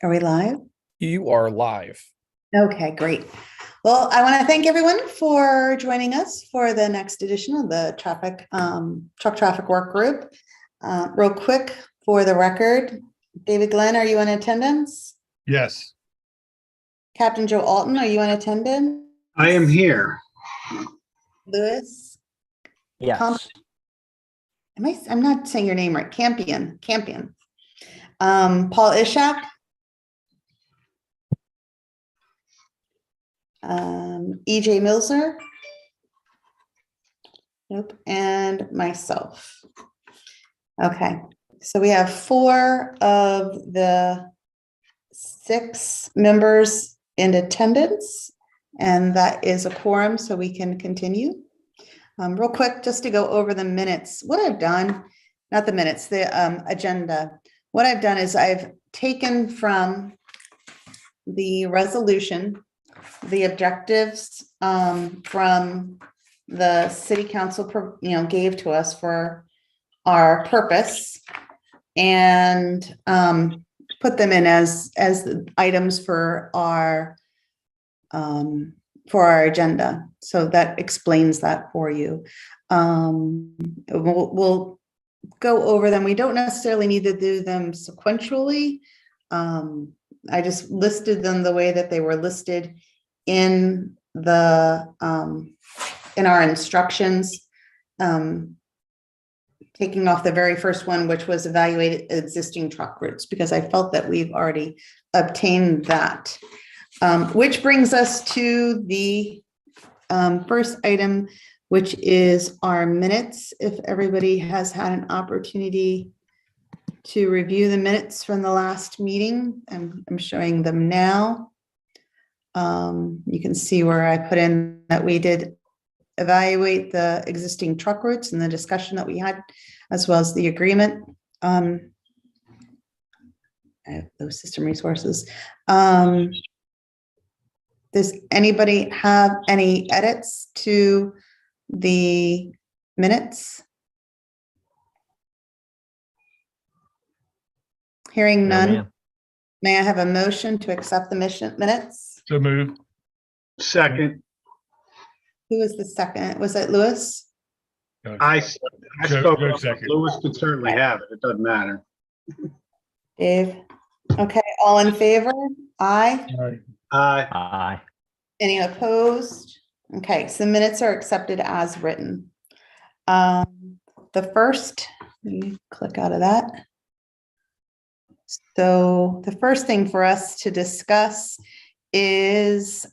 Are we live? You are live. Okay, great. Well, I want to thank everyone for joining us for the next edition of the truck traffic work group. Real quick for the record, David Glenn, are you in attendance? Yes. Captain Joe Alton, are you in attendance? I am here. Lewis? Yes. I'm not saying your name right. Campion. Paul Ishak? EJ Milzer? Nope. And myself. Okay. So we have 4 of the 6 members in attendance, and that is a quorum, so we can continue. Real quick, just to go over the minutes. What I've done, not the minutes, the agenda. What I've done is I've taken from the resolution the objectives from the city council, gave to us for our purpose, and put them in as items for our agenda. So that explains that for you. We'll go over them. We don't necessarily need to do them sequentially. I just listed them the way that they were listed in the in our instructions, taking off the very first one, which was evaluate existing truck routes, because I felt that we've already obtained that. Which brings us to the first item, which is our minutes. If everybody has had an opportunity to review the minutes from the last meeting, I'm showing them now. You can see where I put in that we did evaluate the existing truck routes and the discussion that we had, as well as the agreement. I have those system resources. Does anybody have any edits to the minutes? Hearing none. No, May I have a motion to accept the minutes? So moved. Second. Who was the second? Was it Lewis? I spoke. Joe second. Lewis can certainly have it. It doesn't matter. Dave? Okay, all in favor? Aye. All right. Aye. Any opposed? Okay, so minutes are accepted as written. The first, let me click out of that. So the first thing for us to discuss is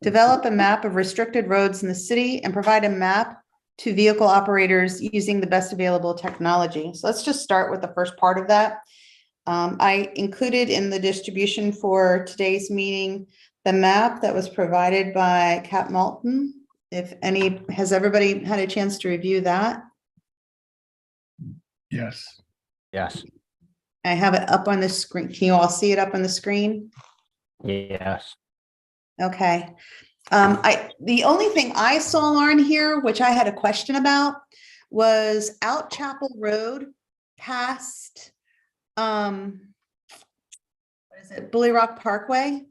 develop a map of restricted roads in the city and provide a map to vehicle operators using the best available technology. So let's just start with the first part of that. I included in the distribution for today's meeting the map that was provided by Cap Malton. Has everybody had a chance to review that? Yes. Yes. I have it up on the screen. Can you all see it up on the screen? Yes. Okay. The only thing I saw on here, which I had a question about, was Out Chapel Road past, what is it, Bully Rock Parkway.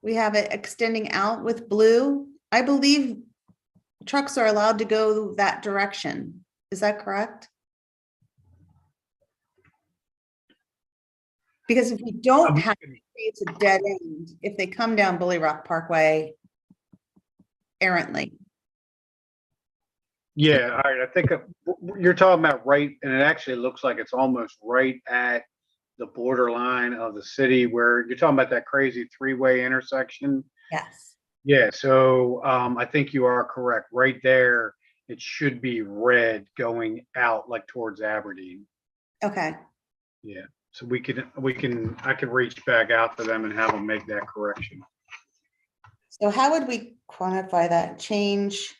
We have it extending out with blue. I believe trucks are allowed to go that direction. Is that correct? Because if we don't have it, it's a dead end if they come down Bully Rock Parkway errantly. Yeah, all right. I think you're talking about right, and it actually looks like it's almost right at the borderline of the city, where you're talking about that crazy 3-way intersection. Yes. Yeah, so I think you are correct. Right there, it should be red going out like towards Aberdeen. Okay. Yeah. So I could reach back out to them and have them make that correction. So how would we quantify that change?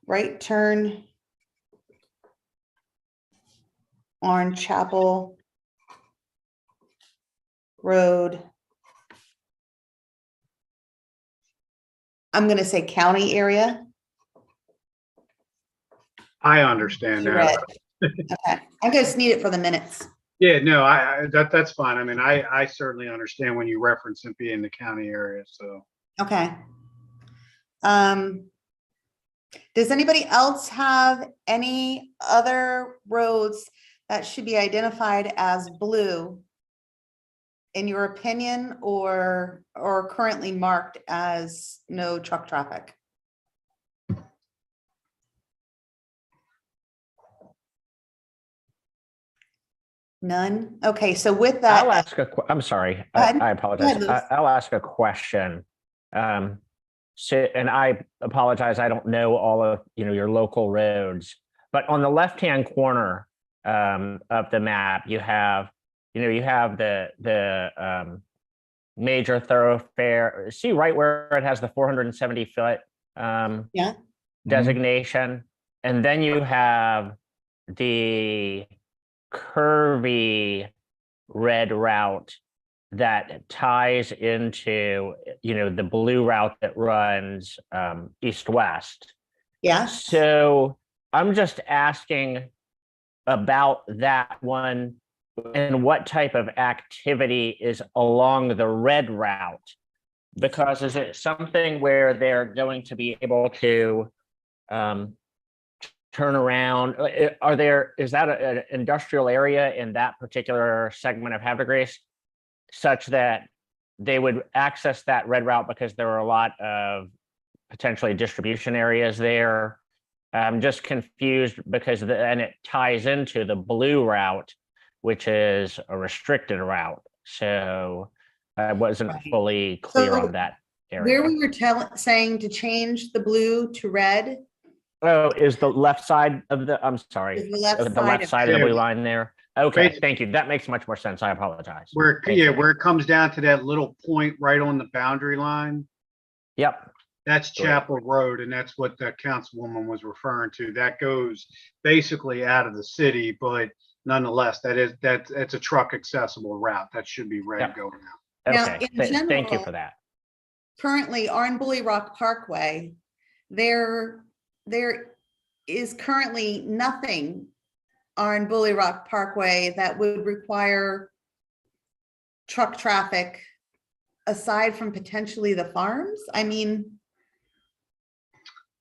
Right turn on Chapel Road. I'm going to say county area. I understand that. Red. Okay, I just need it for the minutes. Yeah, no, that's fine. I mean, I certainly understand when you reference it being the county area, so. Okay. Does anybody else have any other roads that should be identified as blue, in your opinion, or currently marked as no truck traffic? None? Okay, so with I'll that, ask I'm sorry, Go ahead. I apologize. Louis. I'll ask a question. So, and I apologize, I don't know all of, your local roads, but on the left-hand corner of the map, you have the major thoroughfare. See right where it has the 470 foot Yeah, designation, and then you have the curvy red route that ties into, the blue route that runs east-west. yeah. So I'm just asking about that one and what type of activity is along the red route. Because is it something where they're going to be able to turn around? Is that an industrial area in that particular segment of Havre de Grace such that they would access that red route because there are a lot of potentially distribution areas there? I'm just confused because and it ties into the blue route, which is a restricted route. So I wasn't Right. fully clear So on that area. where we were saying to change the blue to red Oh, is the left side of I'm sorry, is the left the side left of side of the Yeah. blue line there? Okay, Basically- thank you. That makes much more sense. I apologize. Where, Thank yeah, you. where it comes down to that little point right on the boundary line, Yep, that's Great. Chapel Road, and that's what the councilwoman was referring to. That goes basically out of the city, but nonetheless, that's a truck accessible route. That should be red Yep. going out. Now, okay. in Thank you general- for that. currently on Bully Rock Parkway, there is currently nothing on Bully Rock Parkway that would require truck traffic aside from potentially the farms. I mean,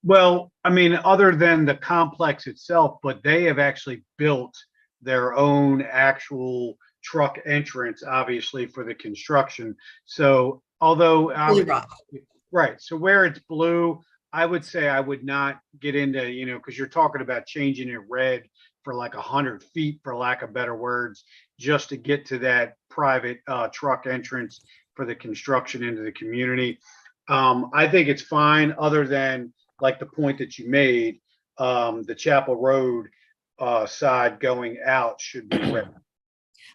Well, I mean, other than the complex itself, but they have actually built their own actual truck entrance, obviously for the construction. So although I Bully would, Rock. right, so where it's blue, I would say I would not get into, because you're talking about changing it red for like 100 feet, for lack of better words, just to get to that private truck entrance for the construction into the community. I think it's fine, other than like the point that you made, the Chapel Road side going out should be red.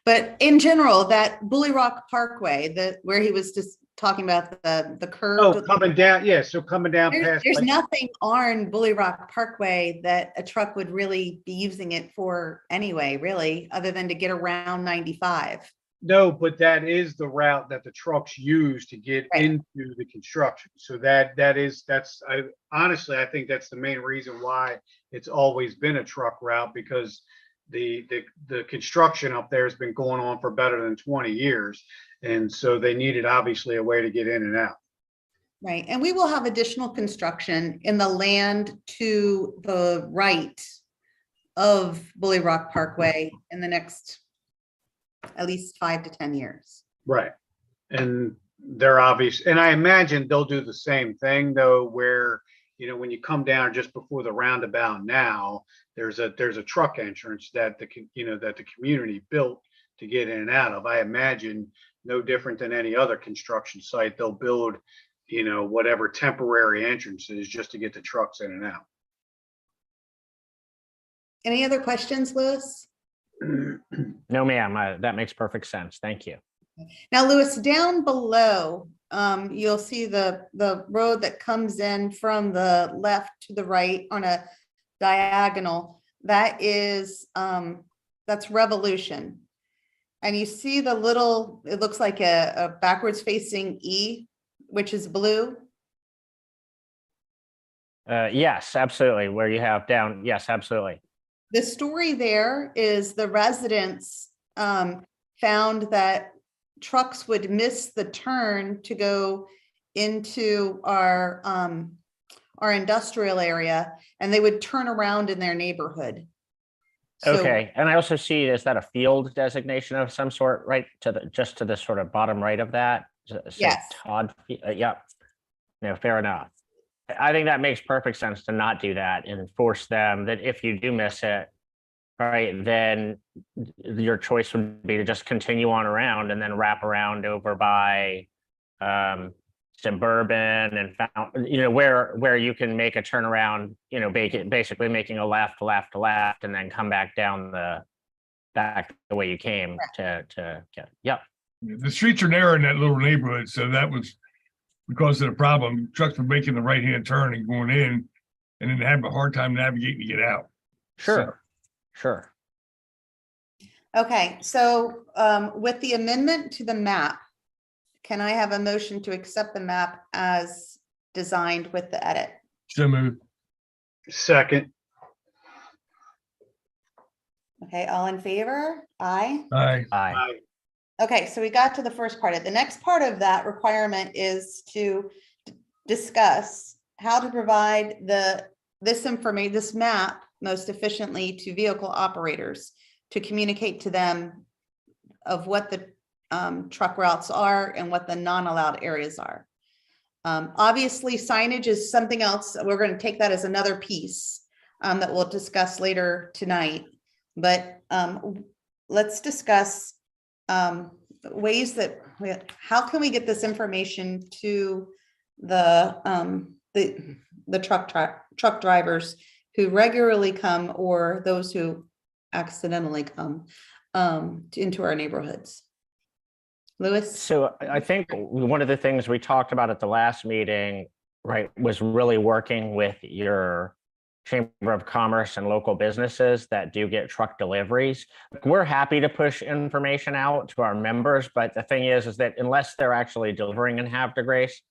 But in general, that Bully Rock Parkway, where he was just talking about the curve. Oh, coming down, yeah, so coming down past. There's like- nothing on Bully Rock Parkway that a truck would really be using it for anyway, really, other than to get around 95. No, but that is the route that the trucks use to get Right. into the construction. So honestly, I think that's the main reason why it's always been a truck route, because the construction up there has been going on for better than 20 years. And so they needed obviously a way to get in and out. Right, and we will have additional construction in the land to the right of Bully Rock Parkway in the next at least 5 to 10 years. Right. And they're obvious, and I imagine they'll do the same thing though, where, when you come down just before the roundabout now, there's a truck entrance that the community built to get in and out of. I imagine no different than any other construction site, they'll build, whatever temporary entrances just to get the trucks in and out. Any other questions, Louis? No, ma'am, that makes perfect sense. Thank you. Now, Louis, down below, you'll see the road that comes in from the left to the right on a diagonal. That is, that's Revolution. And you see the little, it looks like a backwards facing E, which is blue. Yes, absolutely. Where you have down, yes, absolutely. the story there is the residents found that trucks would miss the turn to go into our industrial area, and they would turn around in their neighborhood. So- Okay, and I also see, is that a field designation of some sort, right, to the, just to the sort of bottom right of that? Say Yes. Todd, yep. No, fair enough. I think that makes perfect sense to not do that and force them that if you do miss it, right, then your choice would be to just continue on around and then wrap around over by suburban and found, where you can make a turnaround, basically making a left, and then come back down back the way you came to get, yep. The streets are narrow in that little neighborhood, so that was because of the problem. Trucks were making the right-hand turn and going in, and then having a hard time navigating to get out. Sure. Okay, so with the amendment to the map, can I have a motion to accept the map as designed with the edit? So moved. Second, Okay, all in favor? Aye. Aye. Aye. I, Okay, so we got to the first part of it. The next part of that requirement is to discuss how to provide this map most efficiently to vehicle operators to communicate to them of what the truck routes are and what the non-allowed areas are. Obviously, signage is something else. We're going to take that as another piece that we'll discuss later tonight. But let's discuss ways that how can we get this information to the truck drivers who regularly come, or those who accidentally come into our neighborhoods. Lewis? So I think one of the things we talked about at the last meeting, right, was really working with your Chamber of Commerce and local businesses that do get truck deliveries. We're happy to push information out to our members, but the thing is that unless they're actually delivering in Havre de Grace,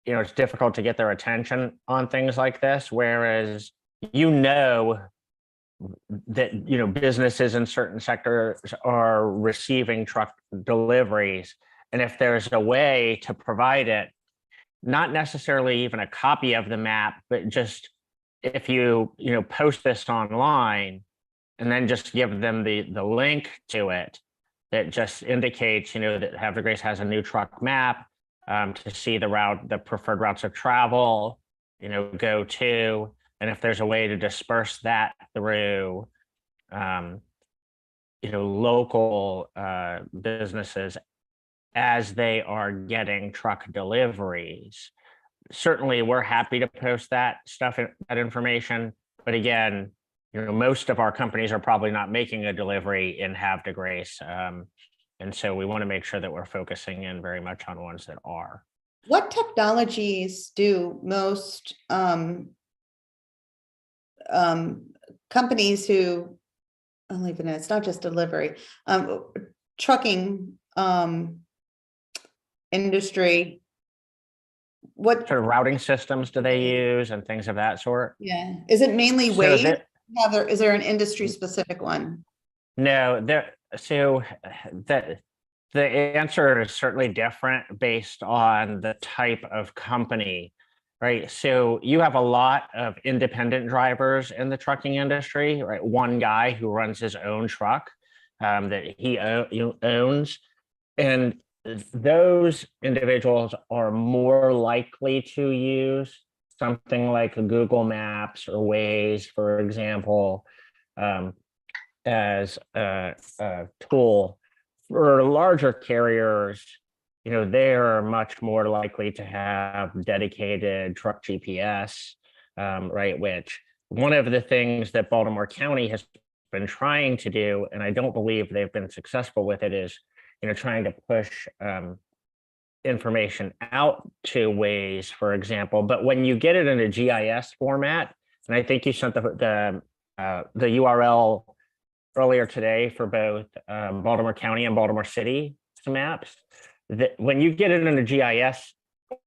it's difficult to get their attention on things like this. Whereas, that businesses in certain sectors are receiving truck deliveries, and if there's a way to provide it, not necessarily even a copy of the map, but just if you post this online and then just give them the link to it that just indicates that Havre de Grace has a new truck map, to see the preferred routes of travel, go to, and if there's a way to disperse that through local businesses as they are getting truck deliveries. Certainly we're happy to post that information, but again, most of our companies are probably not making a delivery in Havre de Grace, and so we want to make sure that we're focusing in very much on ones that are. What technologies do most companies who, I'll even know, it's not just delivery, trucking industry, what Sort of routing systems do they use and things of that sort? Yeah, is it mainly So Waze? Is there an industry specific one? No, the answer is certainly different based on the type of company, right? So you have a lot of independent drivers in the trucking industry, right? One guy who runs his own truck that he owns, and those individuals are more likely to use something like Google Maps or Waze, for example, as a tool. For larger carriers, they're much more likely to have dedicated truck GPS, right? Which one of the things that Baltimore County has been trying to do, and I don't believe they've been successful with it, is trying to push information out to Waze, for example. But when you get it in a GIS format, and I think you sent the URL earlier today for both Baltimore County and Baltimore City maps, that when you get it in a GIS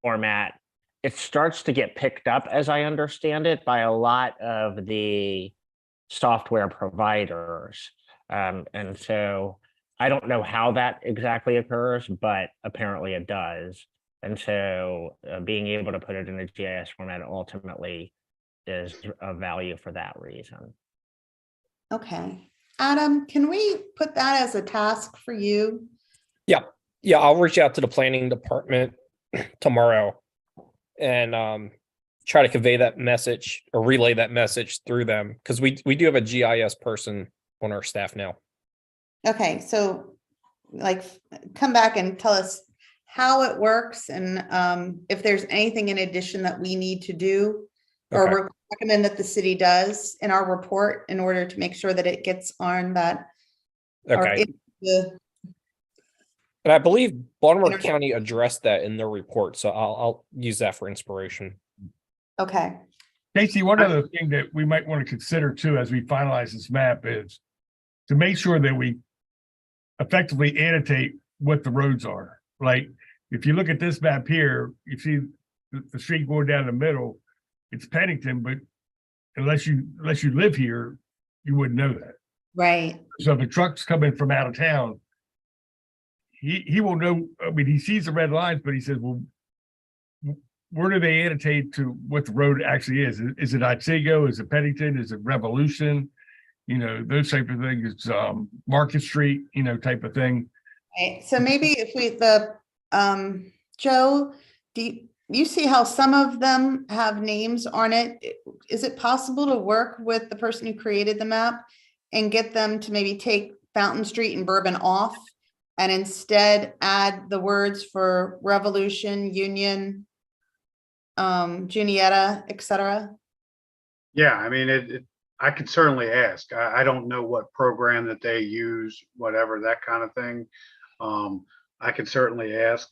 format, it starts to get picked up, as I understand it, by a lot of the software providers. And so I don't know how that exactly occurs, but apparently it does. And so being able to put it in a GIS format ultimately is of value for that reason. Okay. Adam, can we put that as a task for you? Yeah, I'll reach out to the planning department tomorrow and try to convey that message or relay that message through them, because we do have a GIS person on our staff now. Okay, so like come back and tell us how it works and if there's anything in addition that we need to do or Okay. recommend that the city does in our report in order to make sure that it gets on that. or Okay. in the- And I believe Baltimore Internet. County addressed that in their report, so I'll use that for inspiration. Okay, Casey, one other thing that we might want to consider too, as we finalize this map, is to make sure that we effectively annotate what the roads are. Like, if you look at this map here, you see the street going down the middle, it's Pennington, but unless you live here, you wouldn't know that. right, So if a truck's coming from out of town, he will know. I mean, he sees the red lines, but he says, well, where do they annotate to what the road actually is? Is it Otsego? Is it Pennington? Is it Revolution? You know, those type of things. It's Market Street, you know, type of thing. right. So maybe if we, Joe, you see how some of them have names on it? Is it possible to work with the person who created the map and get them to maybe take Fountain Street and Bourbon off and instead add the words for Revolution, Union, Junietta, et cetera? Yeah, I mean, I could certainly ask. I don't know what program that they use, whatever, that kind of thing. I could certainly ask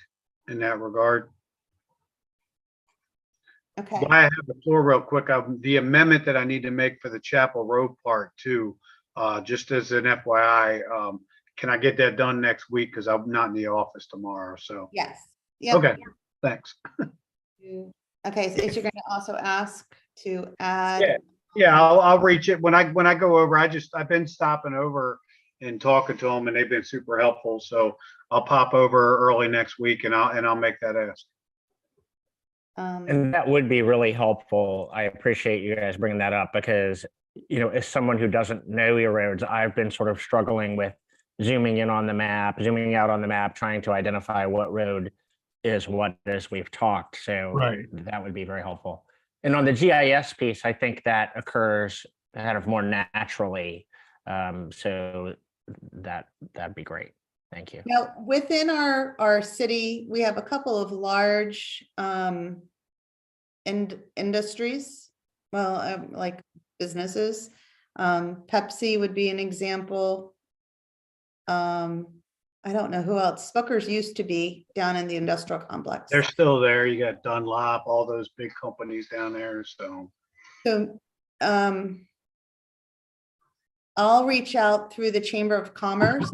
in that regard. Okay, While I have the floor real quick, the amendment that I need to make for the Chapel Road part too, just as an FYI, can I get that done next week? Because I'm not in the office tomorrow, so. yes. Yep. Okay, thanks. Okay, so you're going to also ask to add. Yeah, I'll reach it when I go over. I've been stopping over and talking to them, and they've been super helpful. So I'll pop over early next week, and I'll make that ask. And that would be really helpful. I appreciate you guys bringing that up because, you know, as someone who doesn't know your roads, I've been sort of struggling with zooming in on the map, zooming out on the map, trying to identify what road is what as we've talked. So Right. that would be very helpful. And on the GIS piece, I think that occurs kind of more naturally. So that'd be great. Thank you. Now, within our city, we have a couple of large industries, well, like businesses. Pepsi would be an example. I don't know who else. Smucker's used to be down in the industrial complex. They're still there. You got Dunlop, all those big companies down there. So So I'll reach out through the Chamber of Commerce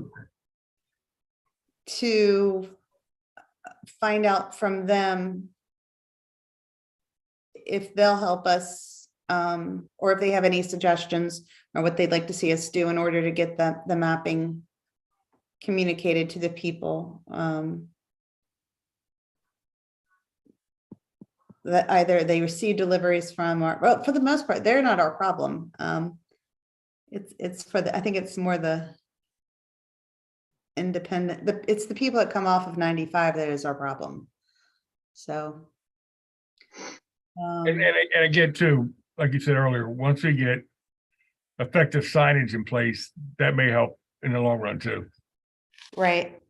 to find out from them if they'll help us or if they have any suggestions or what they'd like to see us do in order to get the mapping communicated to the people. That either they receive deliveries from or, well, for the most part, they're not our problem. It's for the, I think it's more the independent, it's the people that come off of 95 that is our problem. So. And again, too, like you said earlier, once we get effective signage in place, that may help in the long run too. Right.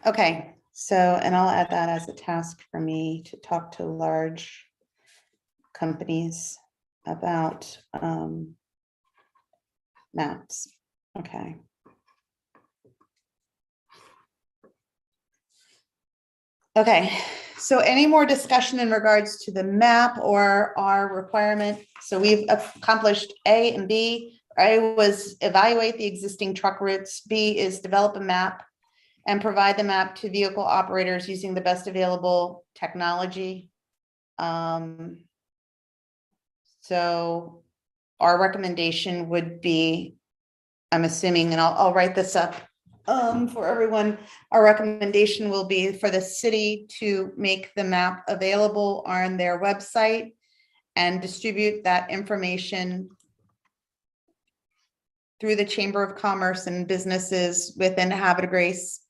Okay. So, and I'll add that as a task for me to talk to large companies about maps. Okay. Okay, so any more discussion in regards to the map or our requirement? So we've accomplished A and B. A was evaluate the existing truck routes. B is develop a map and provide the map to vehicle operators using the best available technology. So our recommendation would be, I'm assuming, and I'll write this up for everyone. Our recommendation will be for the city to make the map available on their website and distribute that information through the Chamber of Commerce and businesses within Havre de Grace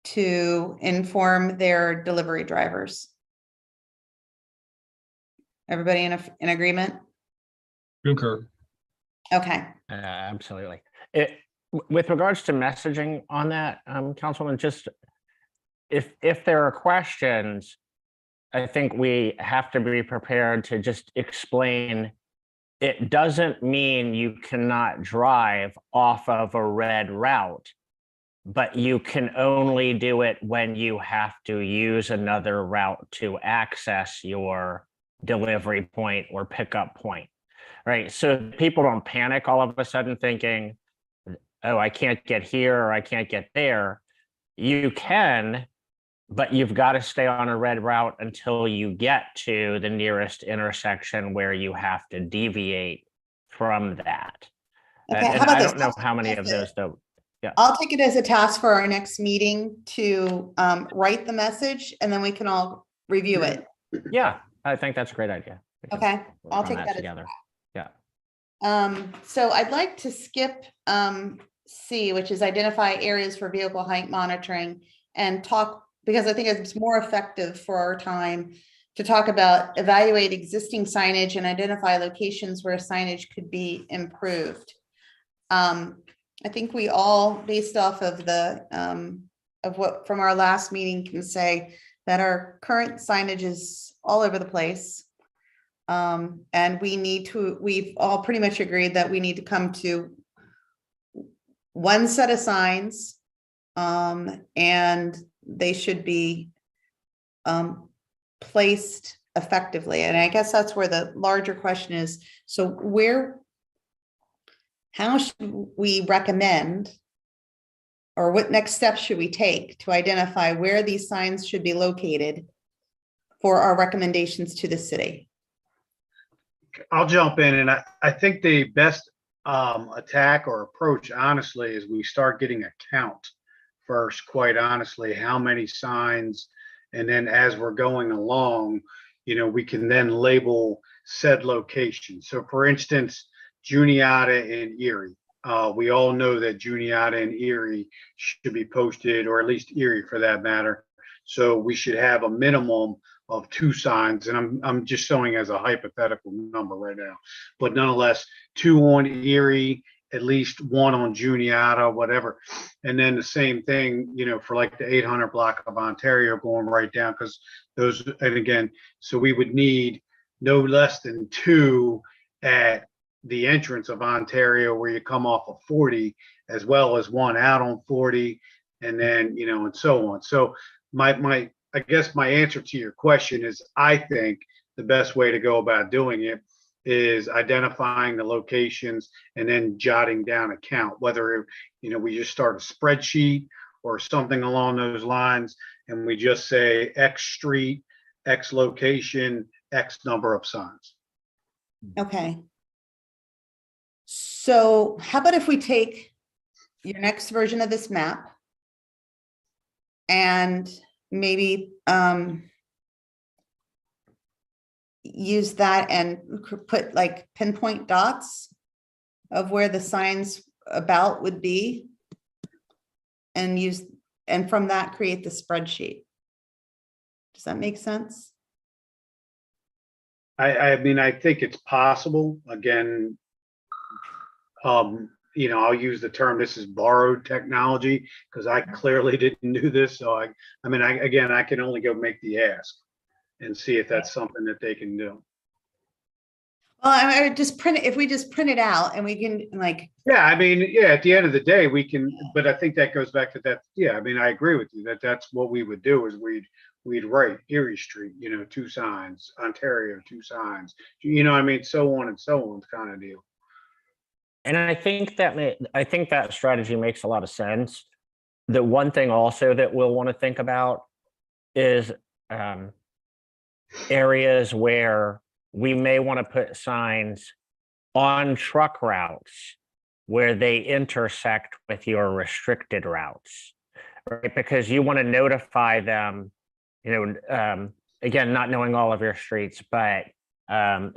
to inform their delivery drivers. Everybody in agreement? Concur. Okay. Absolutely. With regards to messaging on that, Councilwoman, just if there are questions, I think we have to be prepared to just explain. It doesn't mean you cannot drive off of a red route, but you can only do it when you have to use another route to access your delivery point or pickup point, right? So people don't panic all of a sudden thinking, oh, I can't get here or I can't get there. You can, but you've got to stay on a red route until you get to the nearest intersection where you have to deviate from that. Okay, And how about I this? don't know how many of those though. I'll take it as a task for our next meeting to write the message, and then we can all review it. Yeah, I think that's a great idea. We can Okay, work I'll on take that as together. Yeah. So I'd like to skip C, which is identify areas for vehicle height monitoring, and talk, because I think it's more effective for our time to talk about evaluate existing signage and identify locations where signage could be improved. I think we all, based off of the of what from our last meeting, can say that our current signage is all over the place. And we've all pretty much agreed that we need to come to one set of signs, and they should be placed effectively. And I guess that's where the larger question is. So how should we recommend, or what next steps should we take to identify where these signs should be located for our recommendations to the city? I'll jump in, and I think the best attack or approach, honestly, is we start getting a count first, quite honestly, how many signs, and then as we're going along, we can then label said location. So for instance, Juniata and Erie. We all know that Juniata and Erie should be posted, or at least Erie for that matter. So we should have a minimum of 2 signs, and I'm just showing as a hypothetical number right now, but nonetheless, 2 on Erie, at least 1 on Juniata, whatever. And then the same thing, for like the 800 block of Ontario going right down, because those, and again, so we would need no less than 2 at the entrance of Ontario where you come off of 40, as well as 1 out on 40, and then, and so on. So I guess my answer to your question is, I think the best way to go about doing it is identifying the locations and then jotting down a count, whether, we just start a spreadsheet or something along those lines, and we just say X street, X location, X number of signs. Okay. So how about if we take your next version of this map and maybe use that and put like pinpoint dots of where the signs about would be, and from that create the spreadsheet. Does that make sense? I mean, I think it's possible. Again, I'll use the term, this is borrowed technology, because I clearly didn't do this. So I can only go make the ask and see if that's something that they can do. Well, I would just print it. If we just print it out and we can Yeah, at the end of the day, we can, but I think that goes back to that. Yeah, I agree with you that's what we would do, is we'd write Erie Street, 2 signs, Ontario, 2 signs, so on and so on kind of deal. And I think that strategy makes a lot of sense. The one thing also that we'll want to think about is areas where we may want to put signs on truck routes where they intersect with your restricted routes, right? Because you want to notify them, again, not knowing all of your streets, but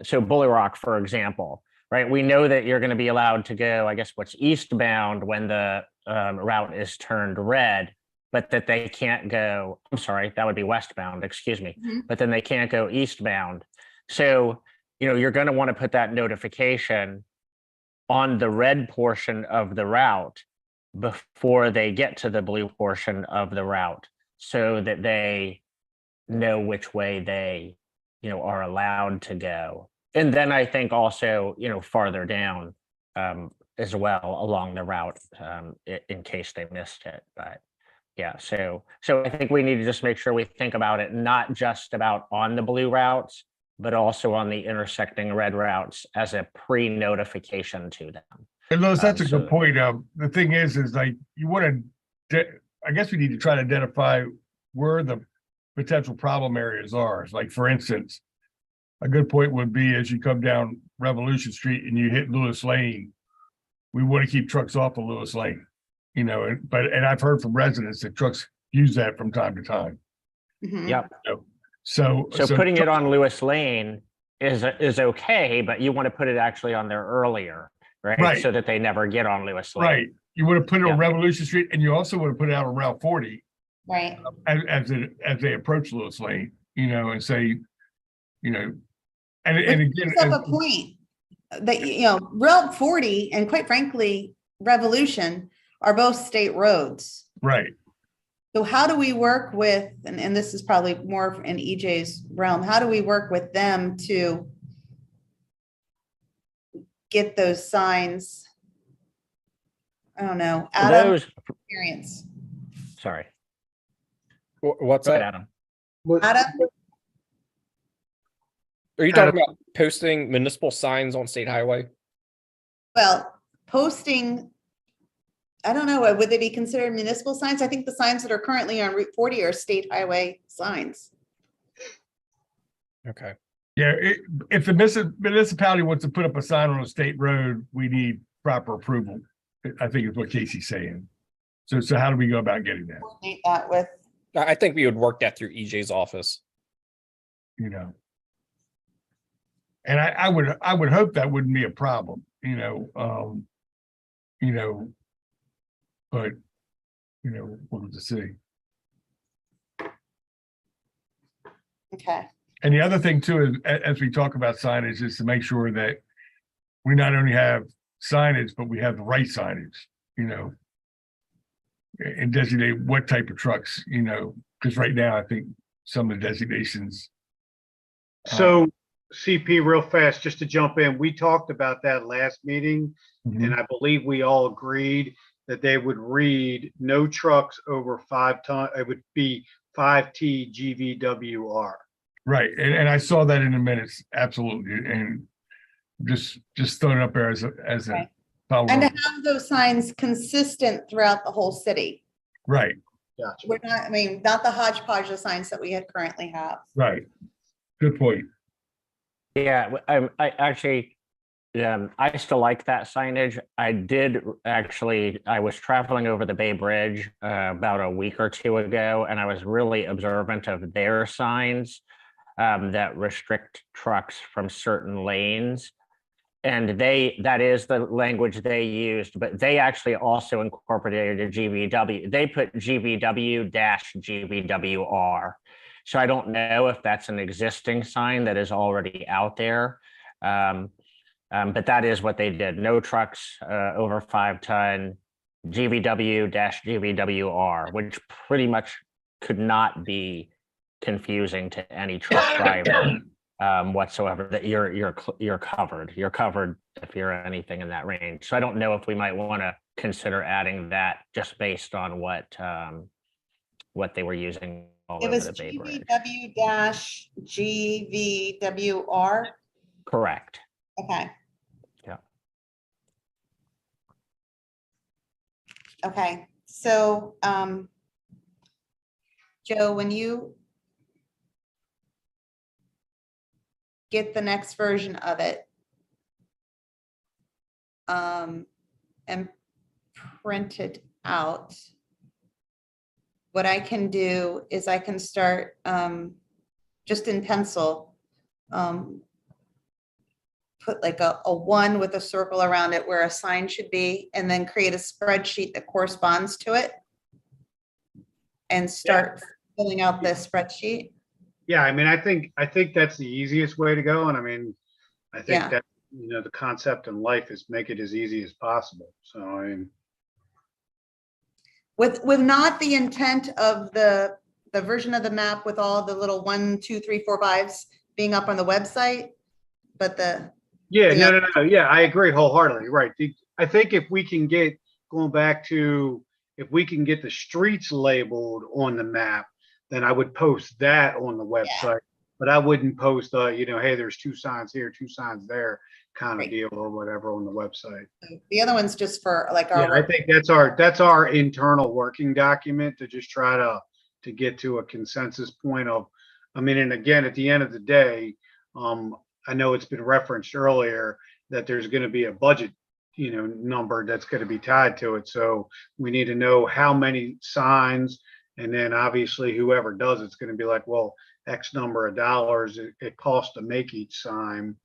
so Bully Rock, for example, right? We know that you're going to be allowed to go, I guess, what's eastbound when the route is turned red, but that they can't go, I'm sorry, that would be westbound, excuse me, but then they can't go eastbound. So, you're going to want to put that notification on the red portion of the route before they get to the blue portion of the route, so that they know which way they, are allowed to go. And then I think also, farther down as well along the route, in case they missed it. But yeah, so I think we need to just make sure we think about it, not just about on the blue routes, but also on the intersecting red routes as a pre-notification to them. And Louis, that's a so- good point. The thing is like you want to, I guess we need to try to identify where the potential problem areas are. Like, for instance, a good point would be as you come down Revolution Street and you hit Lewis Lane, we want to keep trucks off of Lewis Lane, and I've heard from residents that trucks use that from time to time. Yep. So putting it on Lewis Lane is okay, but you want to put it actually on there earlier, right? Right. So that they never get on Lewis Lane. Right. You want to put it Yeah. on Revolution Street, and you also want to put it out on Route 40 Right. as they approach Lewis Lane, and say, and again, Brings up a point that, Route 40 and quite frankly, Revolution are both state roads. right. So how do we work with, and this is probably more in EJ's realm, how do we work with them to get those signs? I don't know, Adam, Those, experience. sorry, What's go ahead, that? Adam. Adam, Are you talking about posting municipal signs on state highway? well, posting, I don't know, would they be considered municipal signs? I think the signs that are currently on Route 40 are state highway signs. Okay. Yeah, if the municipality wants to put up a sign on a state road, we need proper approval. I think is what Casey's saying. So how do we go about getting that? Coordinate that with, I think we would work that through EJ's office. And I would hope that wouldn't be a problem, but we'll have to see. okay, And the other thing too is, as we talk about signage, is to make sure that we not only have signage, but we have the right signage, and designate what type of trucks, because right now I think some of the designations. So CP, real fast, just to jump in, we talked about that last meeting, and I believe we all agreed that they would read no trucks over 5 ton. It would be 5T GVWR. Right, and I saw that in the minutes, absolutely, and just throwing it up there as a Right. follow and to up. have those signs consistent throughout the whole city. Right, Gotcha. We're not, not the hodgepodge of signs that we had currently have. right, good point. Yeah, I actually, I still like that signage. I was traveling over the Bay Bridge about a week or two ago, and I was really observant of their signs that restrict trucks from certain lanes. And that is the language they used, but they actually also incorporated a GVW. They put GVW-GVWR. So I don't know if that's an existing sign that is already out there. But that is what they did. No trucks over 5 ton, GVW-GVWR, which pretty much could not be confusing to any truck driver whatsoever. That you're covered. You're covered if you're anything in that range. So I don't know if we might want to consider adding that just based on what they were using all It over was the Bay Bridge. GVW-GVWR. Correct. Okay. Yeah. Okay, so, Joe, when you get the next version of it, and print it out, what I can do is I can start just in pencil, put like a 1 with a circle around it where a sign should be, and then create a spreadsheet that corresponds to it and start filling out this spreadsheet. Yeah, I mean, I think that's the easiest way to go. And I mean, I think Yeah. that, the concept in life is make it as easy as possible. So I mean, With not the intent of the version of the map with all the little 1, 2, 3, 4, 5s being up on the website, but yeah, Yeah. no. Yeah, I agree wholeheartedly. Right. I think if we can get going back to if we can get the streets labeled on the map, then I would post that on the website. But I wouldn't post, hey, there's 2 signs here, 2 signs there, kind of Right. deal or whatever on the website. the other one's just for like Yeah, our. I think that's our internal working document to just try to get to a consensus point of, I mean, and again, at the end of the day, I know it's been referenced earlier that there's going to be a budget, number that's going to be tied to it. So we need to know how many signs, and then obviously whoever does it's going to be like, well, X number of dollars it costs to make each sign.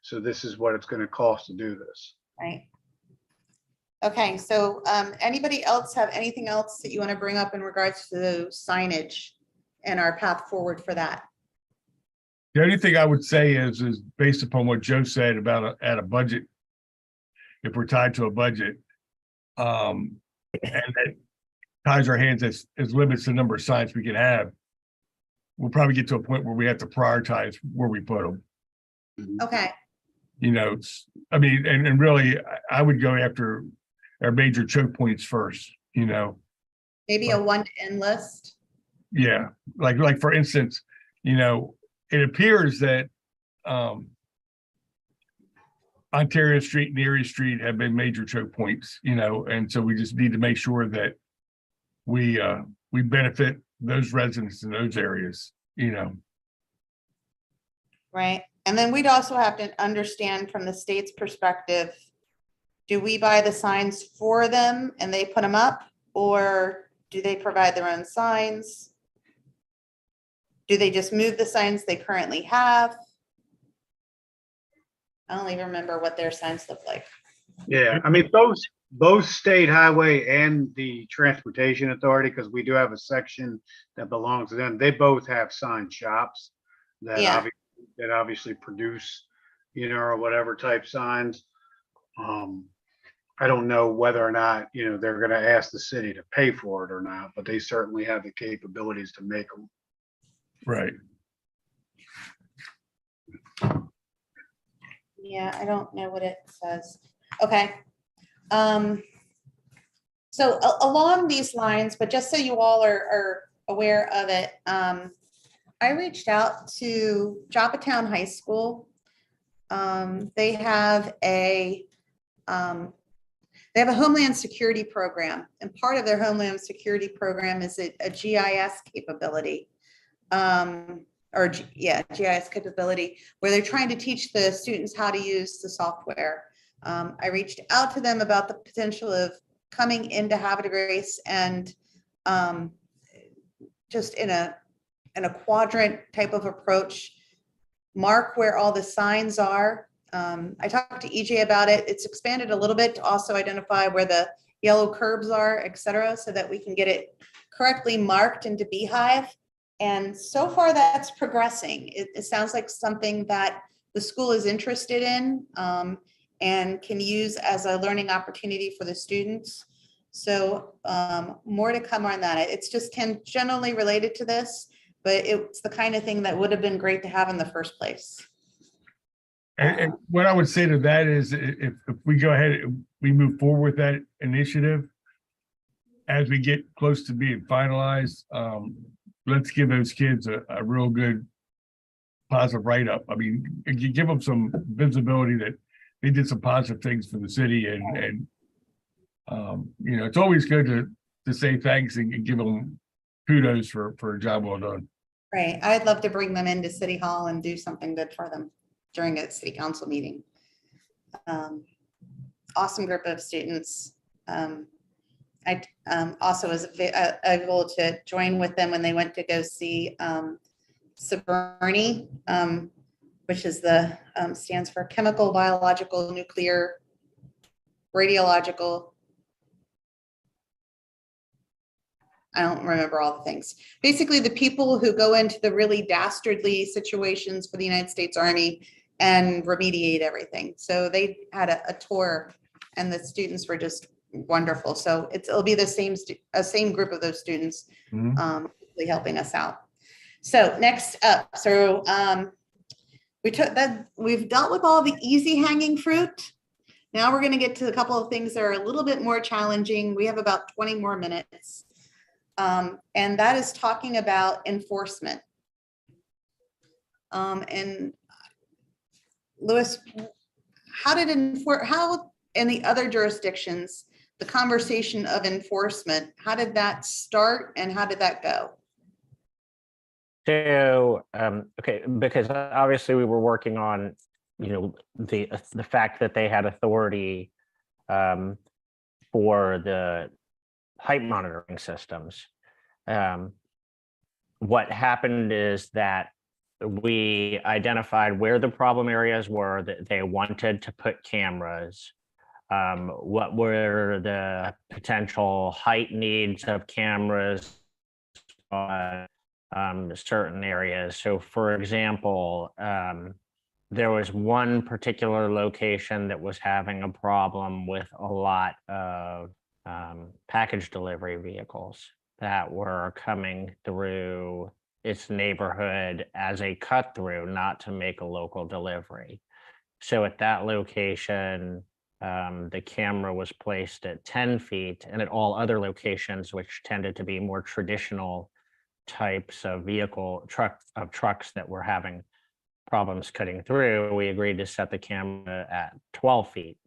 So this is what it's going to cost to do this. Right. Okay, so anybody else have anything else that you want to bring up in regards to the signage and our path forward for that? The only thing I would say is based upon what Joe said about at a budget, if we're tied to a budget, and that ties our hands as limits the number of signs we can have, we'll probably get to a point where we have to prioritize where we put them. Okay, I mean, and really, I would go after our major choke points first, maybe a 1 to N list. Yeah, like for instance, it appears that Ontario Street and Erie Street have been major choke points, and so we just need to make sure that we benefit those residents in those areas, Right, and then we'd also have to understand from the state's perspective, do we buy the signs for them and they put them up, or do they provide their own signs? Do they just move the signs they currently have? I don't even remember what their signs look like. Yeah, I mean, both state highway and the transportation authority, because we do have a section that belongs to them. They both have sign shops that Yeah. obviously produce, or whatever type signs. I don't know whether or not, they're going to ask the city to pay for it or not, but they certainly have the capabilities to make them. right. Yeah, I don't know what it says. Okay. So along these lines, but just so you all are aware of it, I reached out to Joppatown High School. They have a Homeland Security program, and part of their Homeland Security program is a GIS capability. GIS capability, where they're trying to teach the students how to use the software. I reached out to them about the potential of coming into Havre de Grace and just in a quadrant type of approach, mark where all the signs are. I talked to EJ about it. It's expanded a little bit to also identify where the yellow curbs are, et cetera, so that we can get it correctly marked into Beehive. And so far that's progressing. It sounds like something that the school is interested in and can use as a learning opportunity for the students. So more to come on that. It's just tangentially related to this, but it's the kind of thing that would have been great to have in the first place. And what I would say to that is if we go ahead, we move forward with that initiative, as we get close to being finalized, let's give those kids a real good positive write-up. I mean, you give them some visibility that they did some positive things for the city, and it's always good to say thanks and give them kudos for a job well done. Right. I'd love to bring them into City Hall and do something good for them during a city council meeting. awesome group of students. I also was able to join with them when they went to go see Soberni, which is the stands for Chemical, Biological, Nuclear, Radiological. I don't remember all the things. Basically, the people who go into the really dastardly situations for the United States Army and remediate everything. So they had a tour, and the students were just wonderful. So it'll be the same group of those students really helping us out. So next up, we've dealt with all the easy hanging fruit. Now we're going to get to a couple of things that are a little bit more challenging. We have about 20 more minutes. And that is talking about enforcement. And Louis, how in the other jurisdictions, the conversation of enforcement, how did that start and how did that go? So, okay, because obviously we were working on, the fact that they had authority for the height monitoring systems. What happened is that we identified where the problem areas were that they wanted to put cameras. What were the potential height needs of cameras on certain areas. So for example, there was one particular location that was having a problem with a lot of package delivery vehicles that were coming through its neighborhood as a cut through, not to make a local delivery. So at that location, the camera was placed at 10 feet, and at all other locations, which tended to be more traditional types of trucks that were having problems cutting through, we agreed to set the camera at 12 feet.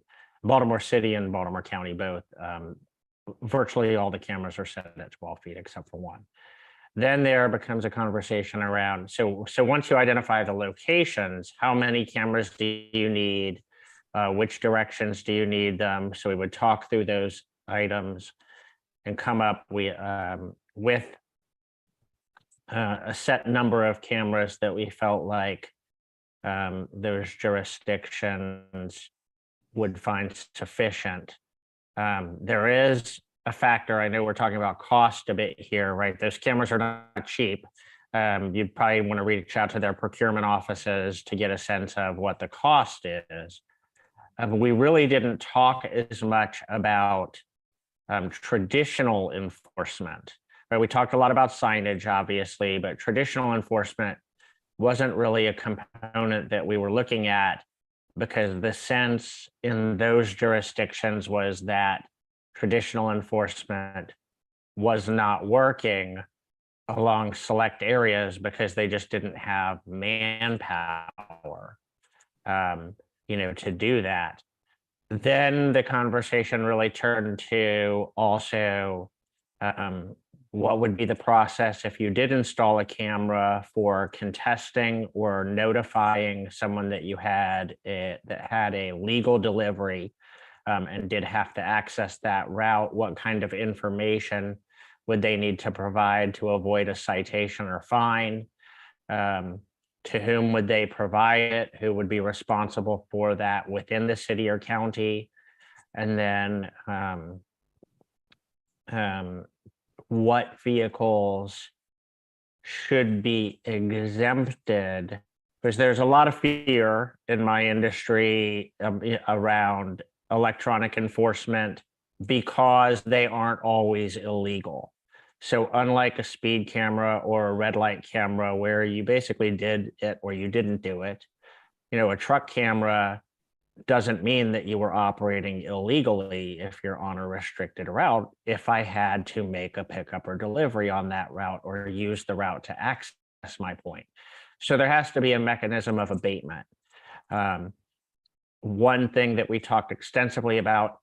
Baltimore City and Baltimore County both, virtually all the cameras are set at 12 feet except for one. Then there becomes a conversation around, so once you identify the locations, how many cameras do you need? Which directions do you need them? So we would talk through those items and come up with a set number of cameras that we felt like those jurisdictions would find sufficient. There is a factor, I know we're talking about cost a bit here, right? Those cameras are not cheap. You'd probably want to reach out to their procurement offices to get a sense of what the cost is. We really didn't talk as much about traditional enforcement. Right? We talked a lot about signage, obviously, but traditional enforcement wasn't really a component that we were looking at, because the sense in those jurisdictions was that traditional enforcement was not working along select areas because they just didn't have manpower, to do that. Then the conversation really turned to also what would be the process if you did install a camera for contesting or notifying someone that you had that had a legal delivery and did have to access that route. What kind of information would they need to provide to avoid a citation or fine? To whom would they provide it? Who would be responsible for that within the city or county? And then what vehicles should be exempted? Because there's a lot of fear in my industry around electronic enforcement because they aren't always illegal. So unlike a speed camera or a red light camera where you basically did it or you didn't do it, a truck camera doesn't mean that you were operating illegally if you're on a restricted route. If I had to make a pickup or delivery on that route or use the route to access my point. So there has to be a mechanism of abatement. One thing that we talked extensively about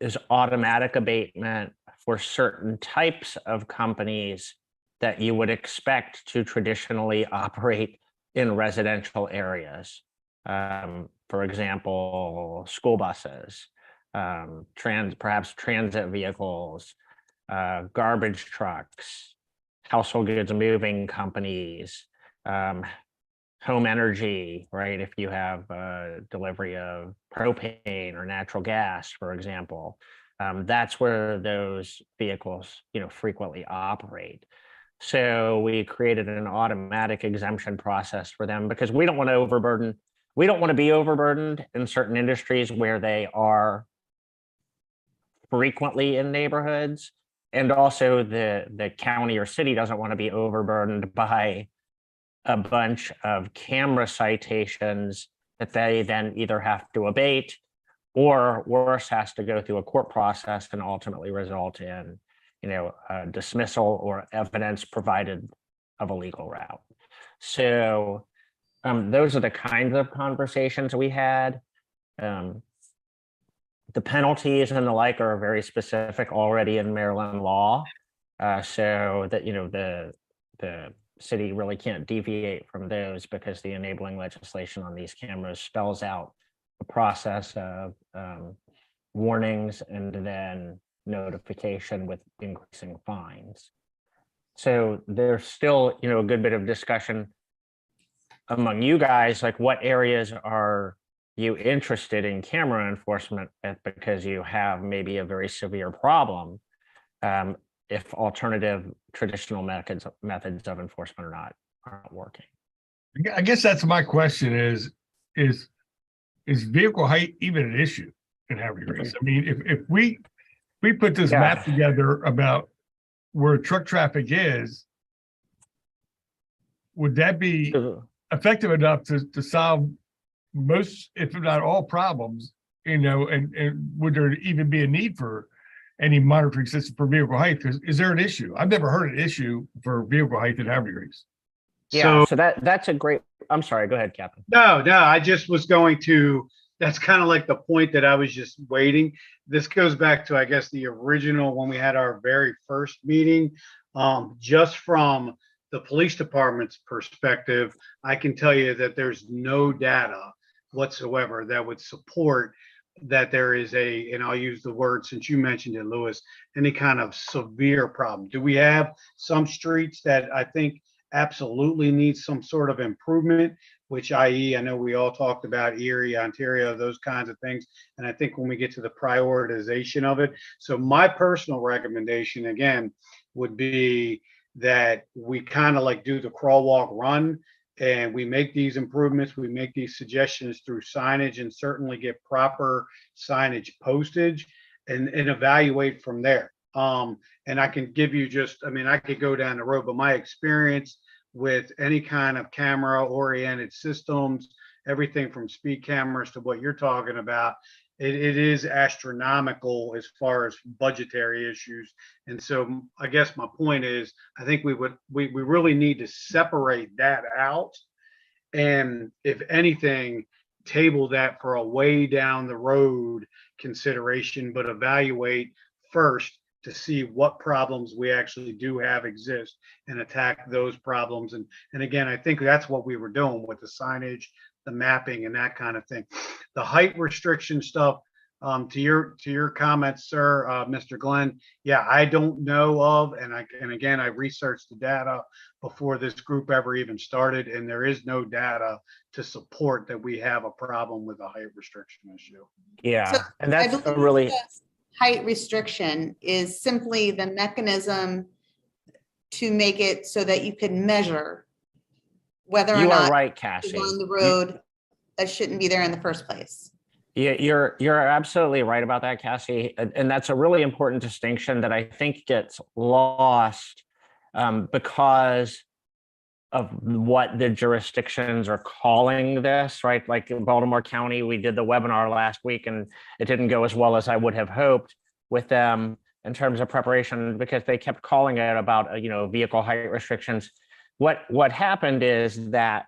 is automatic abatement for certain types of companies that you would expect to traditionally operate in residential areas. For example, school buses, perhaps transit vehicles, garbage trucks, household goods moving companies, home energy, right? If you have delivery of propane or natural gas, for example, that's where those vehicles, frequently operate. So we created an automatic exemption process for them because we don't want to be overburdened in certain industries where they are frequently in neighborhoods. And also the county or city doesn't want to be overburdened by a bunch of camera citations that they then either have to abate or worse, has to go through a court process and ultimately result in, a dismissal or evidence provided of a legal route. So those are the kinds of conversations we had. The penalties and the like are very specific already in Maryland law. So that, the city really can't deviate from those because the enabling legislation on these cameras spells out the process of warnings and then notification with increasing fines. So there's still, a good bit of discussion among you guys, like what areas are you interested in camera enforcement because you have maybe a very severe problem, if alternative traditional methods of enforcement aren't working. I guess that's my question is vehicle height even an issue in heavy race? I mean, if we put this map together about where truck traffic is, would that be effective enough to solve most, if not all, problems, and would there even be a need for any monitoring system for vehicle height? Because is there an issue? I've never heard an issue for vehicle height in heavy race. Yeah, so that's a great, I'm sorry, go ahead, Captain. No, I just was going to, that's kind of like the point that I was just waiting. This goes back to, I guess, the original, when we had our very first meeting, just from the police department's perspective, I can tell you that there's no data whatsoever that would support that there is and I'll use the word since you mentioned it, Lewis, any kind of severe problem. Do we have some streets that I think absolutely need some sort of improvement, which i.e. I know we all talked about Erie, Ontario, those kinds of things. And I think when we get to the prioritization of it, so my personal recommendation again would be that we kind of like do the crawl, walk, run, and we make these improvements, we make these suggestions through signage and certainly get proper signage postage and evaluate from there. And I can give you I could go down the road, but my experience with any kind of camera oriented systems, everything from speed cameras to what you're talking about, it is astronomical as far as budgetary issues. And so I guess my point is, I think we really need to separate that out. And if anything, table that for a way down the road consideration, but evaluate first to see what problems we actually do have exist and attack those problems. And again, I think that's what we were doing with the signage, the mapping, and that kind of thing. The height restriction stuff, to your comments, sir, Mr. Glenn, yeah, I don't know of, and again, I researched the data before this group ever even started, and there is no data to support that we have a problem with the height restriction issue. Yeah, So and that's a believe really the height restriction is simply the mechanism to make it so that you can measure whether or you are not right, it's Cassie. on the road that shouldn't be there in the first place. Yeah, you're absolutely right about that, Cassie, and that's a really important distinction that I think gets lost because of what the jurisdictions are calling this, right? Like in Baltimore County, we did the webinar last week and it didn't go as well as I would have hoped with them in terms of preparation because they kept calling it about, vehicle height restrictions. What happened is that,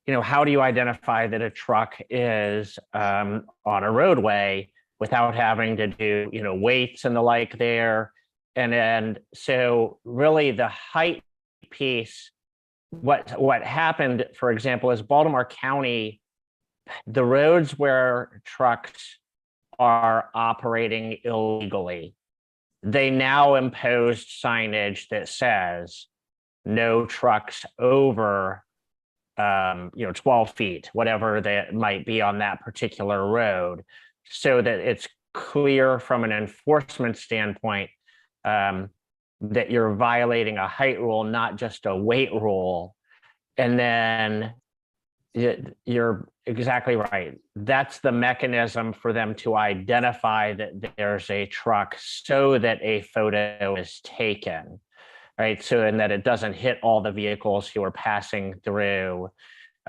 how do you identify that a truck is on a roadway without having to do, weights and the like there? And so really the height piece, what happened, for example, is Baltimore County, the roads where trucks are operating illegally. They now imposed signage that says no trucks over 12 feet, whatever that might be on that particular road, so that it's clear from an enforcement standpoint that you're violating a height rule, not just a weight rule. And then you're exactly right. That's the mechanism for them to identify that there's a truck so that a photo is taken, right? So, and that it doesn't hit all the vehicles who are passing through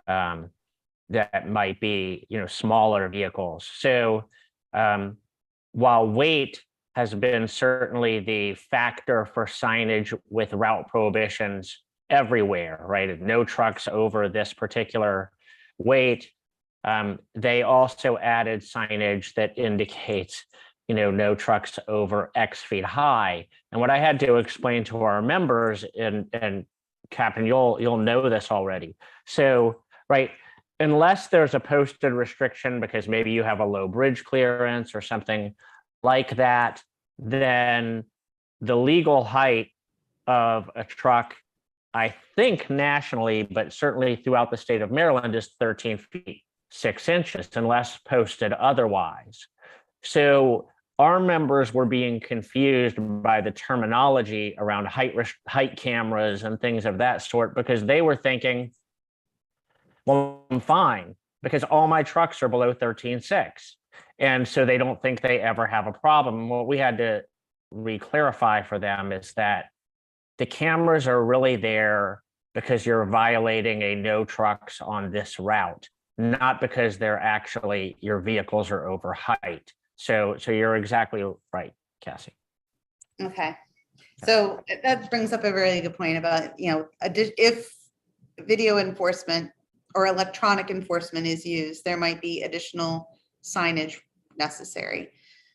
that might be, smaller vehicles. So while weight has been certainly the factor for signage with route prohibitions everywhere, right? No trucks over this particular weight. They also added signage that indicates, no trucks over X feet high. And what I had to explain to our members, and Captain, you'll know this already. So, right, unless there's a posted restriction because maybe you have a low bridge clearance or something like that, then the legal height of a truck, I think nationally, but certainly throughout the state of Maryland, is 13 feet 6 inches, unless posted otherwise. So our members were being confused by the terminology around height cameras and things of that sort, because they were thinking, well, I'm fine because all my trucks are below 13.6. And so they don't think they ever have a problem. What we had to re-clarify for them is that the cameras are really there because you're violating a no trucks on this route, not because they're actually, your vehicles are over height. So you're exactly right, Cassie. Okay. So that brings up a really good point about, if video enforcement or electronic enforcement is used, there might be additional signage necessary.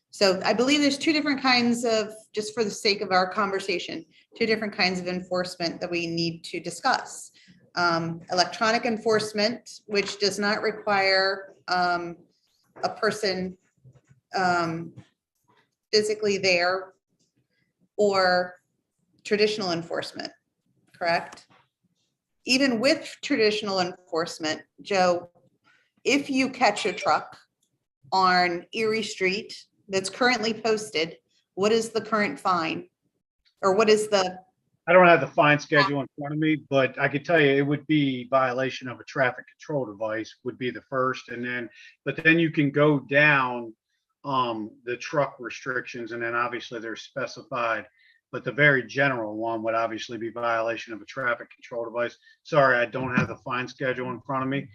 So I believe there's two different kinds of, just for the sake of our conversation, two different kinds of enforcement that we need to discuss. Electronic enforcement, which does not require a person physically there, or traditional enforcement, correct? Even with traditional enforcement, Joe, if you catch a truck on Erie Street that's currently posted, what is the current fine? Or what is the? I don't have the fine schedule in front of me, but I could tell you it would be violation of a traffic control device would be the first. And then, but then you can go down the truck restrictions, and then obviously they're specified, but the very general one would obviously be violation of a traffic control device. Sorry, I don't have the fine schedule in front of me.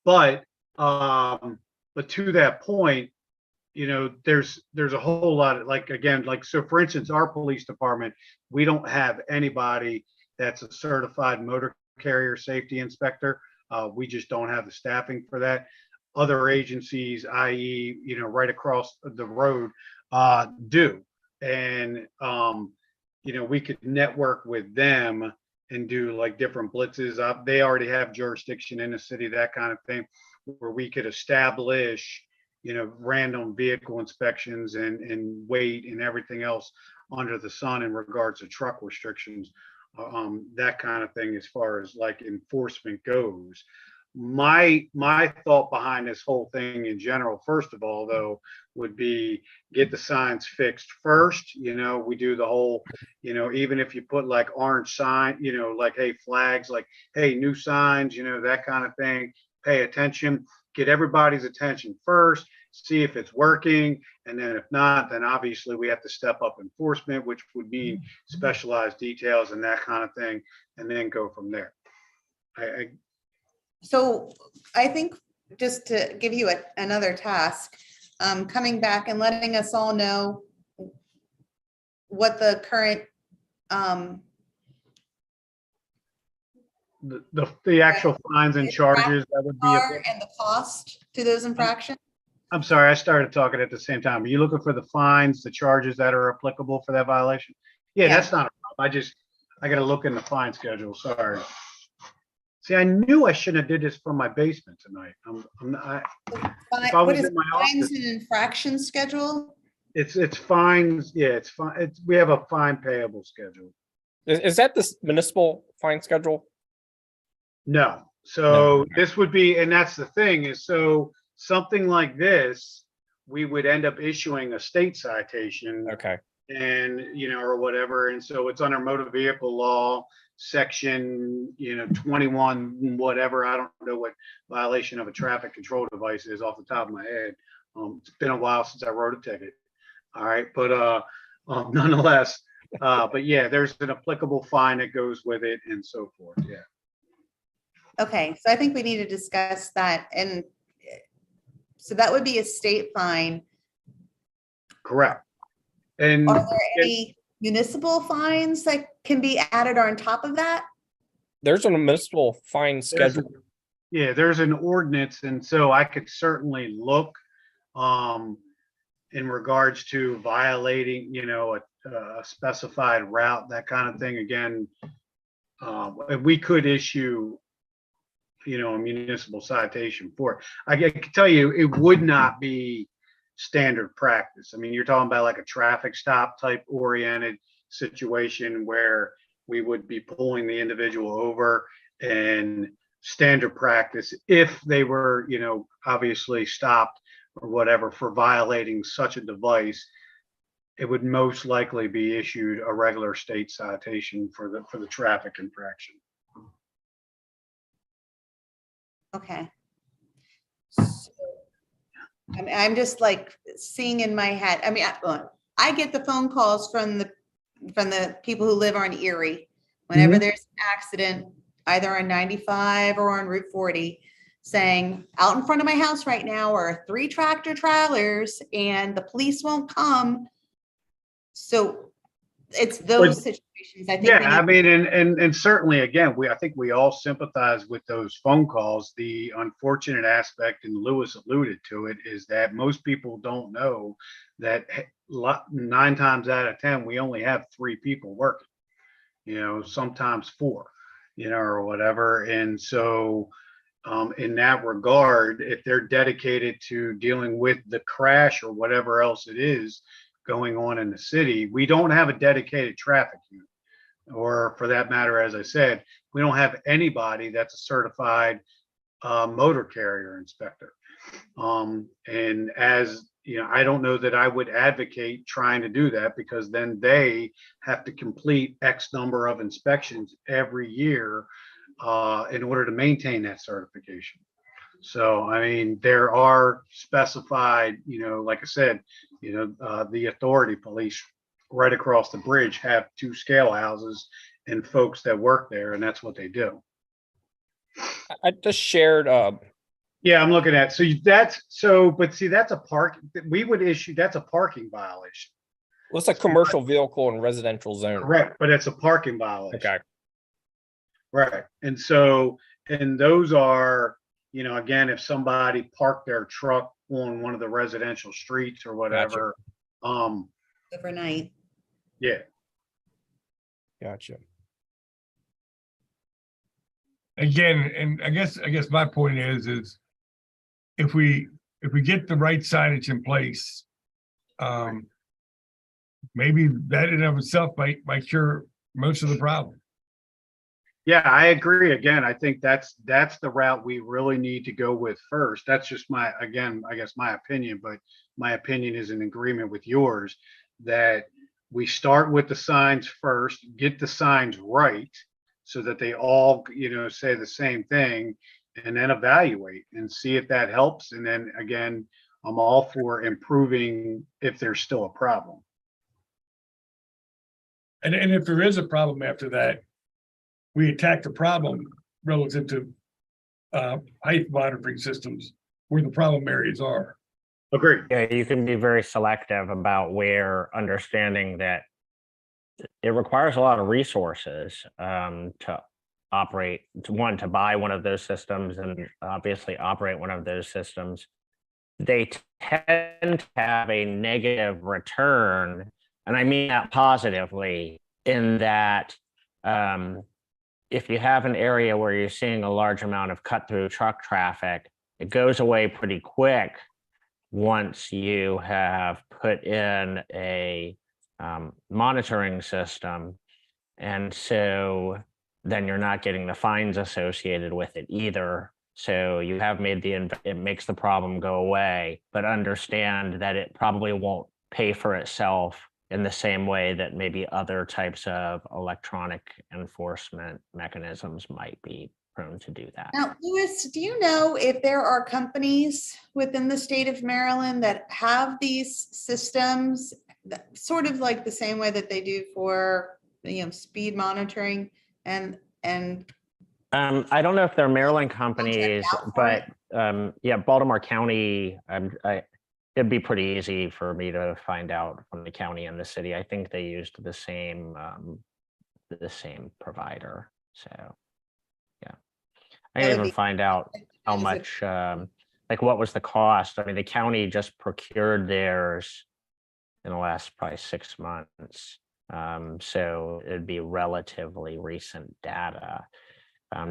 But to that point, there's a whole lot of so for instance, our police department, we don't have anybody that's a certified motor carrier safety inspector. We just don't have the staffing for that. Other agencies, i.e., right across the road, do. And, we could network with them and do like different blitzes. They already have jurisdiction in the city, that kind of thing, where we could establish, random vehicle inspections and weight and everything else under the sun in regards to truck restrictions, that kind of thing, as far as like enforcement goes. My thought behind this whole thing in general, first of all, though, would be get the signs fixed first. We do the whole, even if you put like orange sign, like, hey, flags, like, hey, new signs, that kind of thing, pay attention, get everybody's attention first, see if it's working. And then if not, then obviously we have to step up enforcement, which would mean specialized details and that kind of thing, and then go from there. So I think, just to give you another task, coming back and letting us all know what the current the actual fines and charges that would be are and the cost to those infractions. I'm sorry, I started talking at the same time. Are you looking for the fines, the charges that are applicable for that violation? Yeah. That's not a problem. I got to look in the fine schedule. Sorry. See, I knew I shouldn't have did this from my basement tonight. I'm not, if I What was is in my fines office, and infraction schedule? it's fines. Yeah, it's fine. We have a fine payable schedule. Is that this municipal fine schedule? No. So No. this would be, and that's the thing is, so something like this, we would end up issuing a state citation Okay. and, or whatever. And so it's under motor vehicle law, section, 21, whatever. I don't know what violation of a traffic control device is off the top of my head. It's been a while since I wrote a ticket. All right. But nonetheless, but yeah, there's an applicable fine that goes with it and so forth. Yeah. Okay, so I think we need to discuss that. And so that would be a state fine. Correct. And Are there any municipal fines that can be added on top of that? There's a municipal fine schedule. yeah, there's an ordinance, and so I could certainly look in regards to violating, a specified route, that kind of thing. Again, we could issue, a municipal citation for it. I can tell you, it would not be standard practice. I mean, you're talking about like a traffic stop type oriented situation where we would be pulling the individual over, and standard practice, if they were, obviously stopped or whatever for violating such a device, it would most likely be issued a regular state citation for the traffic infraction. Okay. So, I'm just like seeing in my head, I mean, I get the phone calls from the people who live on Erie. Whenever there's an accident, either on 95 or on Route 40, saying out in front of my house right now are 3 tractor trailers and the police won't come. So it's those situations. I think. Yeah, I mean, and certainly, again, I think we all sympathize with those phone calls. The unfortunate aspect, and Lewis alluded to it, is that most people don't know that 9 times out of 10, we only have 3 people working, sometimes 4, or whatever. And so in that regard, if they're dedicated to dealing with the crash or whatever else it is going on in the city, we don't have a dedicated traffic unit. Or for that matter, as I said, we don't have anybody that's a certified motor carrier inspector. And as I don't know that I would advocate trying to do that, because then they have to complete X number of inspections every year in order to maintain that certification. So, I mean, there are specified, like I said, the authority police right across the bridge have 2 scale houses and folks that work there, and that's what they do. I just shared. Yeah, I'm looking at, but see, that's that's a parking violation. What's a commercial vehicle in residential zone? Correct, but it's a parking violation. Okay. Right. And so, and those are, again, if somebody parked their truck on one of the residential streets or whatever, Overnight. yeah. Gotcha. Again, and I guess my point is if we get the right signage in place, maybe that in and of itself might cure most of the problem. Yeah, I agree. Again, I think that's the route we really need to go with first. That's just my opinion, but my opinion is in agreement with yours, that we start with the signs first, get the signs right so that they all, say the same thing, and then evaluate and see if that helps. And then again, I'm all for improving if there's still a problem. And if there is a problem after that, we attack the problem relative to height monitoring systems where the problem areas are. Agreed. Yeah, you can be very selective about where, understanding that it requires a lot of resources to operate, to buy one of those systems and obviously operate one of those systems. They tend to have a negative return, and I mean that positively, in that if you have an area where you're seeing a large amount of cut through truck traffic, it goes away pretty quick once you have put in a monitoring system. And so then you're not getting the fines associated with it either. So you have made it makes the problem go away, but understand that it probably won't pay for itself in the same way that maybe other types of electronic enforcement mechanisms might be prone to do that. Now, Louis, do you know if there are companies within the state of Maryland that have these systems, sort of like the same way that they do for, speed monitoring and I don't know if they're Maryland companies, out for but yeah, Baltimore County, it'd be pretty easy for me to find out from the county and the city. I think they used the same provider. So yeah, I That can would even be- find out how Is it- much, like what was the cost? I mean, the county just procured theirs in the last probably 6 months. So it'd be relatively recent data.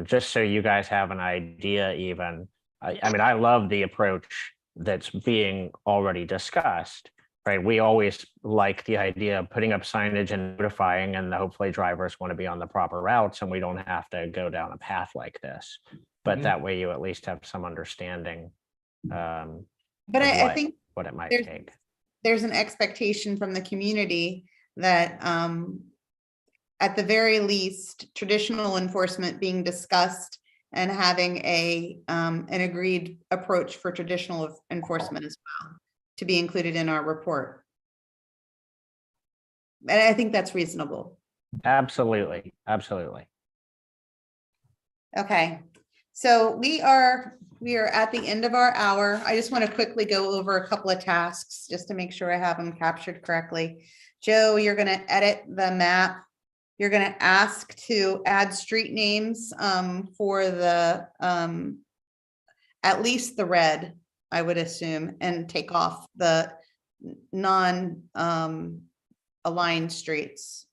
Just so you guys have an idea, even, I mean, I love the approach that's being already discussed, right? We always like the idea of putting up signage and notifying, and hopefully drivers want to be on the proper routes and we don't have to go down a path like this. But that way you at least have some understanding But of I think what it might there's- take. there's an expectation from the community that at the very least, traditional enforcement being discussed and having an agreed approach for traditional enforcement as well to be included in our report. And I think that's reasonable. Absolutely, absolutely. Okay, so we are at the end of our hour. I just want to quickly go over a couple of tasks just to make sure I have them captured correctly. Joe, you're going to edit the map. You're going to ask to add street names for the at least the red, I would assume, and take off the non-aligned streets.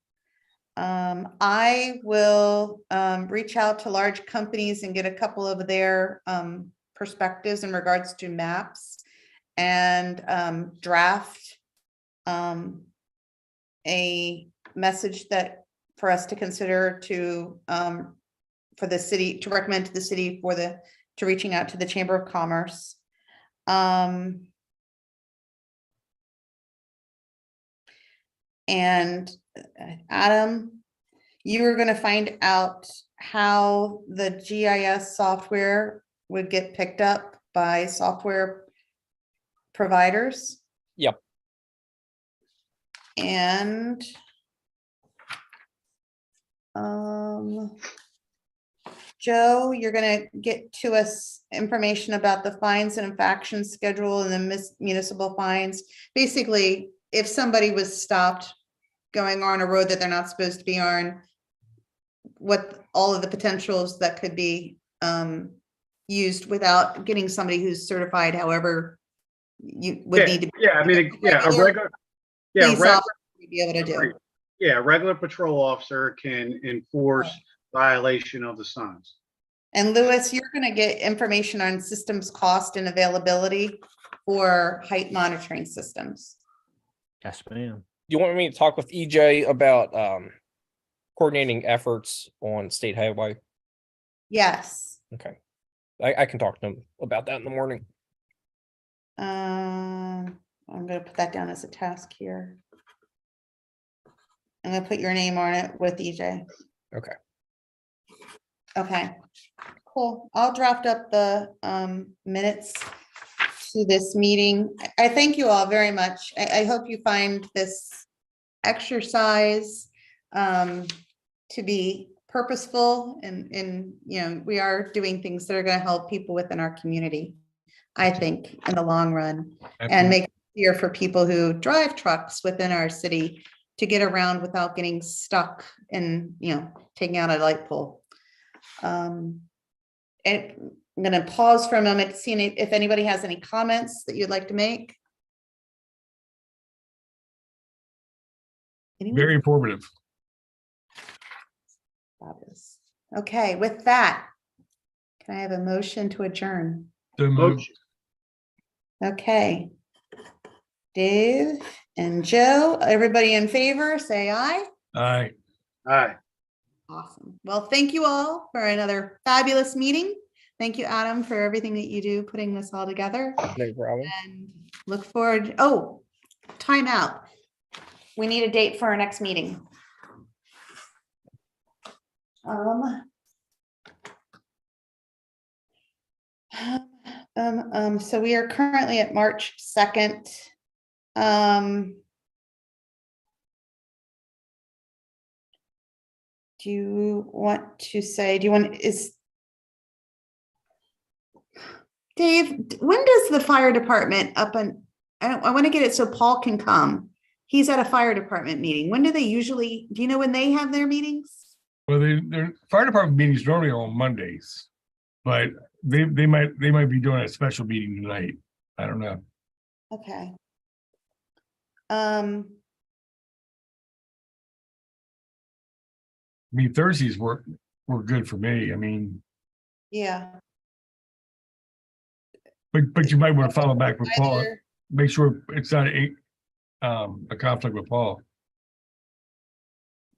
I will reach out to large companies and get a couple of their perspectives in regards to maps and draft a message that for us to consider to for the city, to recommend to the city to reaching out to the Chamber of Commerce. And Adam, you were going to find out how the GIS software would get picked up by software providers. Yep. And Joe, you're going to get to us information about the fines and infraction schedule and the municipal fines. Basically, if somebody was stopped going on a road that they're not supposed to be on, what all of the potentials that could be used without getting somebody who's certified, however you would need to. Yeah, I mean, yeah, a regular, yeah, Police officer would be able to do. yeah, a regular patrol officer can enforce violation of the signs. And Louis, you're going to get information on systems cost and availability for height monitoring systems. Yes, ma'am. You want me to talk with EJ about coordinating efforts on state highway? Yes. Okay. I can talk to him about that in the morning. I'm going to put that down as a task here. I'm going to put your name on it with EJ. Okay. Okay, cool. I'll draft up the minutes to this meeting. I thank you all very much. I hope you find this exercise to be purposeful and we are doing things that are going to help people within our community, I think, in the long run, and make it easier for people who drive trucks within our city to get around without getting stuck and, taking out a light pole. And I'm going to pause for a moment to see if anybody has any comments that you'd like to make. Anyone? Very informative. Fabulous. Okay, with that, can I have a motion to adjourn? So moved. Motion. Okay. Dave and Joe, everybody in favor, say aye. Aye. Aye. Awesome. Well, thank you all for another fabulous meeting. Thank you, Adam, for everything that you do, putting this all together. No problem. And look forward, oh, timeout. We need a date for our next meeting. So we are currently at March 2nd. Do you want to say, Dave, when does the fire department I want to get it so Paul can come. He's at a fire department meeting. When do they usually, do you know when they have their meetings? Well, their fire department meetings normally are on Mondays, but they might be doing a special meeting tonight. I don't know. Okay. I mean, Thursdays were good for me. I mean, Yeah. but you might want to follow back with Paul. Either- Make sure it's not a conflict with Paul.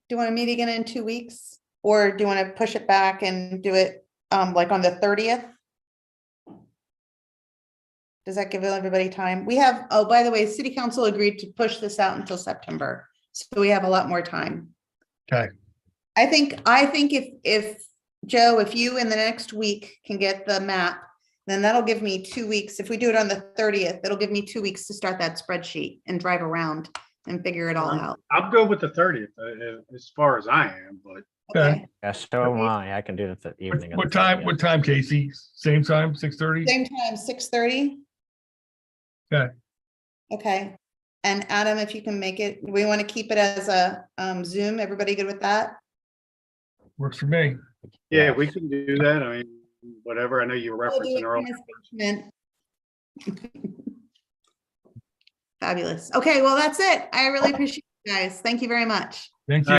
Do you want to meet again in 2 weeks? Or do you want to push it back and do it like on the 30th? Does that give everybody time? We have, oh, by the way, city council agreed to push this out until September. So we have a lot more time. Okay. I think if Joe, if you in the next week can get the map, then that'll give me 2 weeks. If we do it on the 30th, it'll give me 2 weeks to start that spreadsheet and drive around and figure it all out. I'm good with the 30th as far as I am, but Okay. Yeah, so am I. I can do the evening. of What the time? 30th. What time, Casey? Same time, 6:30? Same time, 6:30? Okay. Okay. And Adam, if you can make it, we want to keep it as a Zoom. Everybody good with that? Works for me. yeah, we can do that. I mean, whatever. I know you were We'll do referencing it earlier. from his basement. Fabulous. Okay, well, that's it. I really appreciate you guys. Thank you very much. Thank you.